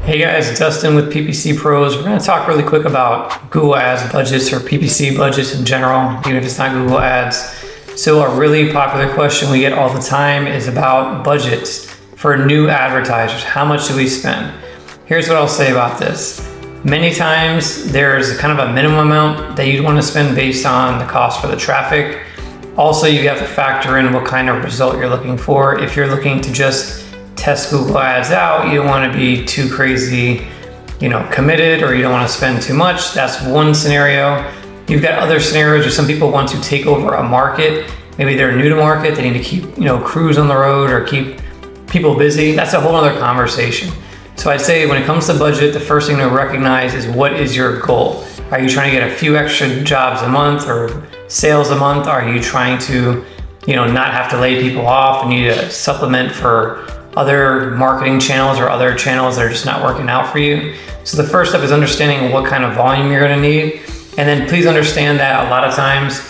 Hey guys, Dustin with PPC Pros. We're going to talk really quick about Google Ads budgets or PPC budgets in general, even if it's not Google Ads. So a really popular question we get all the time is about budgets for new advertisers. How much do we spend? Here's what I'll say about this. Many times there's kind of a minimum amount that you'd want to spend based on the cost for the traffic. Also, you have to factor in what kind of result you're looking for. If you're looking to just test Google Ads out, you don't want to be too crazy, committed, or you don't want to spend too much. That's one scenario. You've got other scenarios where some people want to take over a market. Maybe they're new to market. They need to keep, crews on the road or keep people busy. That's a whole other conversation. So I'd say when it comes to budget, the first thing to recognize is what is your goal? Are you trying to get a few extra jobs a month or sales a month? Are you trying to, not have to lay people off and need to supplement for other marketing channels or other channels that are just not working out for you? So the first step is understanding what kind of volume you're going to need. And then please understand that a lot of times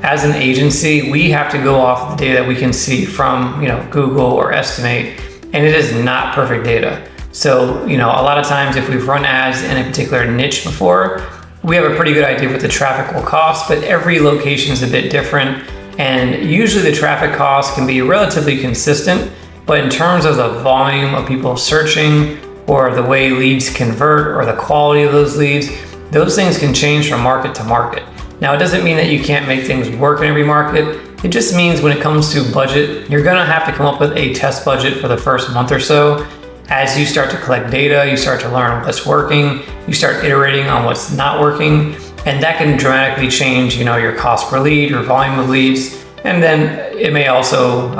as an agency, we have to go off the data that we can see from, Google or Estimate, and it is not perfect data. So, a lot of times if we've run ads in a particular niche before, we have a pretty good idea what the traffic will cost, but every location is a bit different. And usually the traffic cost can be relatively consistent. But in terms of the volume of people searching or the way leads convert or the quality of those leads, those things can change from market to market. Now, it doesn't mean that you can't make things work in every market. It just means when it comes to budget, you're gonna have to come up with a test budget for the first month or so. As you start to collect data, you start to learn what's working, you start iterating on what's not working, and that can dramatically change, your cost per lead or volume of leads. And then it may also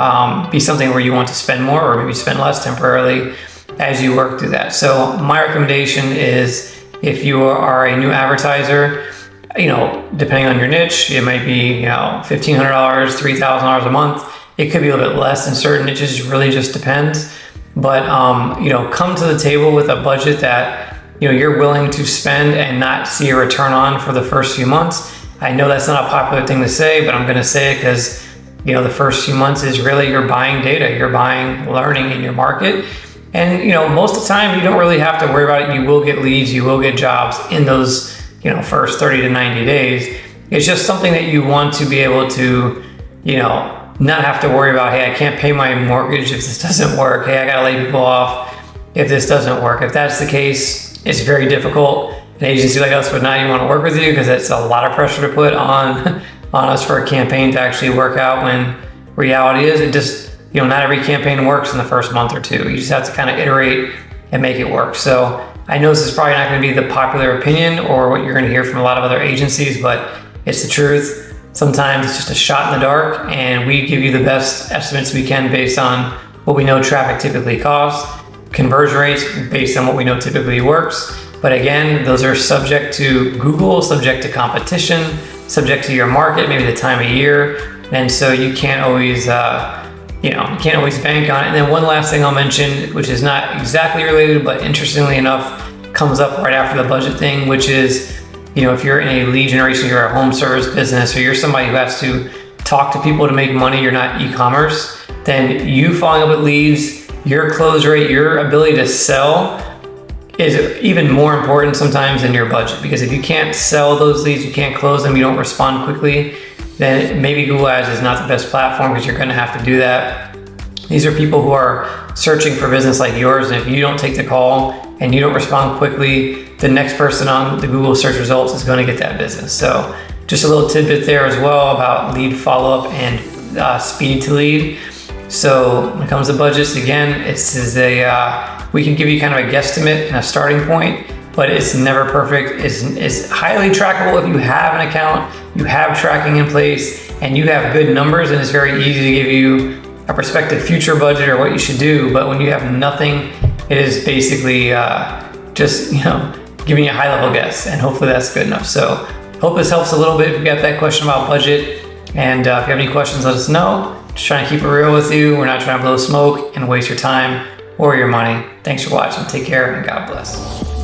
be something where you want to spend more or maybe spend less temporarily as you work through that. So my recommendation is if you are a new advertiser, depending on your niche, it might be, $1,500, $3,000 a month. It could be a little bit less in certain niches, it really just depends. But, come to the table with a budget that, you're willing to spend and not see a return on for the first few months. I know that's not a popular thing to say, but I'm going to say it because, the first few months is really you're buying data, you're buying learning in your market. And, most of the time you don't really have to worry about it. You will get leads, you will get jobs in those, first 30 to 90 days. It's just something that you want to be able to, not have to worry about, hey, I can't pay my mortgage if this doesn't work. Hey, I got to lay people off if this doesn't work. If that's the case, it's very difficult. An agency like us would not even want to work with you because it's a lot of pressure to put on us for a campaign to actually work out, when reality is it just, not every campaign works in the first month or two. You just have to kind of iterate and make it work. So I know this is probably not going to be the popular opinion or what you're going to hear from a lot of other agencies, but it's the truth. Sometimes it's just a shot in the dark, and we give you the best estimates we can based on what we know traffic typically costs, conversion rates based on what we know typically works. But again, those are subject to Google, subject to competition, subject to your market, maybe the time of year. And so you can't always, bank on it. And then one last thing I'll mention, which is not exactly related, but interestingly enough, comes up right after the budget thing, which is, if you're in a lead generation, you're a home service business, or you're somebody who has to talk to people to make money, you're not e-commerce, then you following up with leads, your close rate, your ability to sell is even more important sometimes than your budget. Because if you can't sell those leads, you can't close them, you don't respond quickly, then maybe Google Ads is not the best platform because you're going to have to do that. These are people who are searching for business like yours, and if you don't take the call and you don't respond quickly, the next person on the Google search results is going to get that business. So just a little tidbit there as well about lead follow-up and speed to lead. So when it comes to budgets, again, we can give you kind of a guesstimate and a starting point, but it's never perfect. It's highly trackable if you have an account, you have tracking in place, and you have good numbers, and it's very easy to give you a prospective future budget or what you should do. But when you have nothing, it is basically just giving you a high level guess, and hopefully that's good enough. So hope this helps a little bit if you got that question about budget. And if you have any questions, let us know. Just trying to keep it real with you. We're not trying to blow smoke and waste your time or your money. Thanks for watching. Take care and God bless.